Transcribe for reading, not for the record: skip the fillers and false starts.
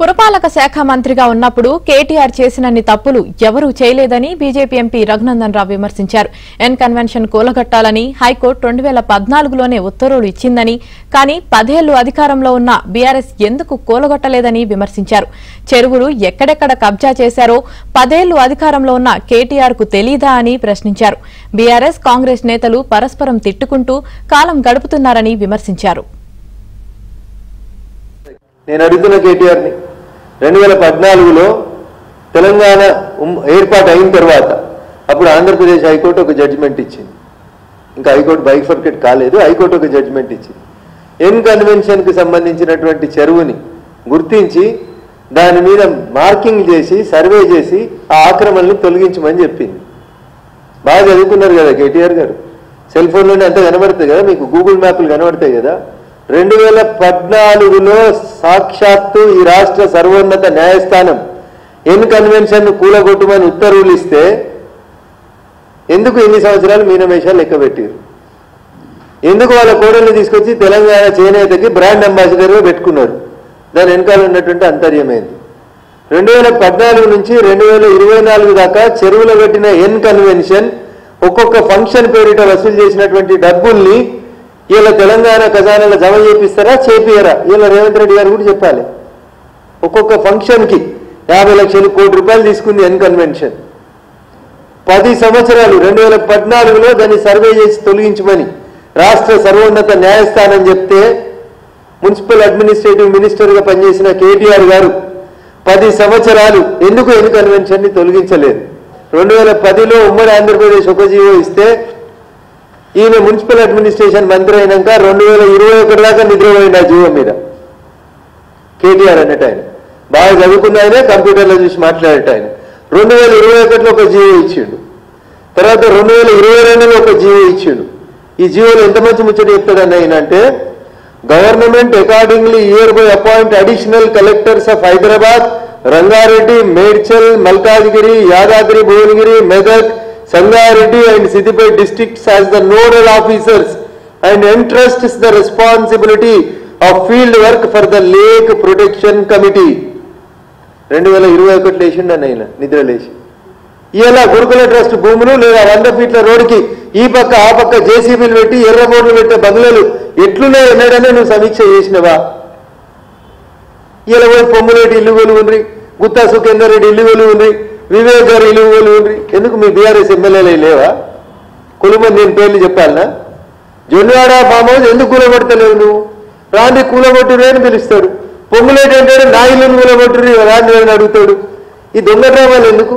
పురపాలక శాఖ మంత్రిగా ఉన్నప్పుడు కేటీఆర్ చేసినన్ని తప్పులు ఎవరూ చేయలేదని బీజేపీ ఎంపీ రఘునందన్ రావు విమర్శించారు. ఎన్ కన్వెన్షన్ కూలగొట్టాలని హైకోర్టు 2014లోనే ఉత్తర్వులు ఇచ్చిందని, కానీ 10 ఏళ్లు అధికారంలో ఉన్న బీఆర్ఎస్ ఎందుకు కూలగొట్టలేదని విమర్శించారు. చెరువులు ఎక్కడెక్కడ కబ్జా చేశారో 10 ఏళ్లు అధికారంలో ఉన్న కేటీఆర్ కు తెలీదా అని ప్రశ్నించారు. బీఆర్ఎస్ కాంగ్రెస్ నేతలు పరస్పరం తిట్టుకుంటూ కాలం గడుపుతున్నారని విమర్శించారు. నేను అడుగుతున్న కేటీఆర్ని 2014లో తెలంగాణ ఏర్పాటు అయిన తర్వాత అప్పుడు ఆంధ్రప్రదేశ్ హైకోర్టు ఒక జడ్జిమెంట్ ఇచ్చింది. ఇంకా హైకోర్టు బైఫర్కేట్ కాలేదు, హైకోర్టు ఒక జడ్జిమెంట్ ఇచ్చింది. ఎన్ కన్వెన్షన్కి సంబంధించినటువంటి చెరువుని గుర్తించి దాని మీద మార్కింగ్ చేసి సర్వే చేసి ఆ ఆక్రమణని తొలగించమని చెప్పింది. బాగా చదువుకున్నారు కదా కేటీఆర్ గారు, సెల్ ఫోన్లోనే అంతా కనబడుతుంది కదా, మీకు గూగుల్ మ్యాప్లు కనబడతాయి కదా. 2014లో సాక్షాత్తు ఈ రాష్ట్ర సర్వోన్నత న్యాయస్థానం ఎన్ కన్వెన్షన్ కూలగొట్టమని ఉత్తర్వులు ఇస్తే ఎందుకు ఎన్ని సంవత్సరాలు మీనమేషాలు లెక్క పెట్టారు? ఎందుకు వాళ్ళ కోడల్ని తీసుకొచ్చి తెలంగాణ చేనేతకి బ్రాండ్ అంబాసిడర్గా పెట్టుకున్నారు? దాని వెనకాల ఉన్నటువంటి అంతర్యమైంది. 2014 నుంచి 2024 దాకా చెరువులో పెట్టిన ఎన్ కన్వెన్షన్ ఒక్కొక్క ఫంక్షన్ పేరిట వసూలు చేసినటువంటి డబ్బుల్ని ఇలా తెలంగాణ ఖజానాలో జమ చేపిస్తారా చేపియరా? ఇలా రేవంత్ రెడ్డి గారు కూడా చెప్పాలి. ఒక్కొక్క ఫంక్షన్కి 50 లక్షలు కోటి రూపాయలు తీసుకుంది ఎన్ కన్వెన్షన్. 10 సంవత్సరాలు 2014లో దాన్ని సర్వే చేసి తొలగించమని రాష్ట్ర సర్వోన్నత న్యాయస్థానం చెప్తే మున్సిపల్ అడ్మినిస్ట్రేటివ్ మినిస్టర్గా పనిచేసిన కేటీఆర్ గారు 10 సంవత్సరాలు ఎందుకు ఎన్ కన్వెన్షన్ని తొలగించలేదు? 2010లో ఉమ్మడి ఆంధ్రప్రదేశ్ ఒక జీవో ఇస్తే ఈయన మున్సిపల్ అడ్మినిస్ట్రేషన్ మంత్రి అయినాక 2021 దాకా నిద్రపోయింది ఆ జీవో మీద. కేటీఆర్ అన్నట్టు ఆయన బాగా చదువుకున్న ఆయనే, కంప్యూటర్లో చూసి మాట్లాడేట ఆయన 2021లో ఒక జీవో ఇచ్చిండు, తర్వాత 2022లో ఒక జీవో ఇచ్చిండు. ఈ జీవోలో ఎంత మంచి ముచ్చట చెప్తాడని ఆయన అంటే, government accordingly year by appoint additional collectors of Hyderabad, Rangareddy, Medchal, Malkajgiri, Yadadri Bhuvanagiri, Medak, Sangareddy and Siddipet districts as the nodal officers and entrusts the responsibility of field work for the Lake Protection Committee. 2021 లేచిండు అన్న నిద్ర లేచి ఇలా గురుకుల ట్రస్ట్ భూములు లేదా 100 ఫీట్ల రోడ్డుకి ఈ పక్క ఆ పక్క జేసీబీలు పెట్టి ఎర్ర బోర్డులు పెట్టే బంగ్లాలు ఎట్లున్నాయి ఎన్నడనే నువ్వు సమీక్ష చేసినవా? ఇలా పోయి పొమ్ములేటి ఇల్లు కొలువుండ్రి, గుత్తా సుఖేందర్ రెడ్డి ఇల్లు కొలువుండ్రి, వివేక్ గారు ఇల్లు కొలువుండ్రి. ఎందుకు మీ బీఆర్ఎస్ ఎమ్మెల్యేలు లేవా? కొలుమని నేను పేర్లు చెప్పాలనా? జొన్వాడ ఫామ్ హౌస్ ఎందుకు కూలగొడతలేవు నువ్వు? రాండి కూలగొట్టురు అని పిలుస్తాడు. పొమ్ములేటి అంటే నా ఇల్లుని కూలగొట్టురు రాండి అని అడుగుతాడు. ఈ దొంగ డ్రామాలు ఎందుకు?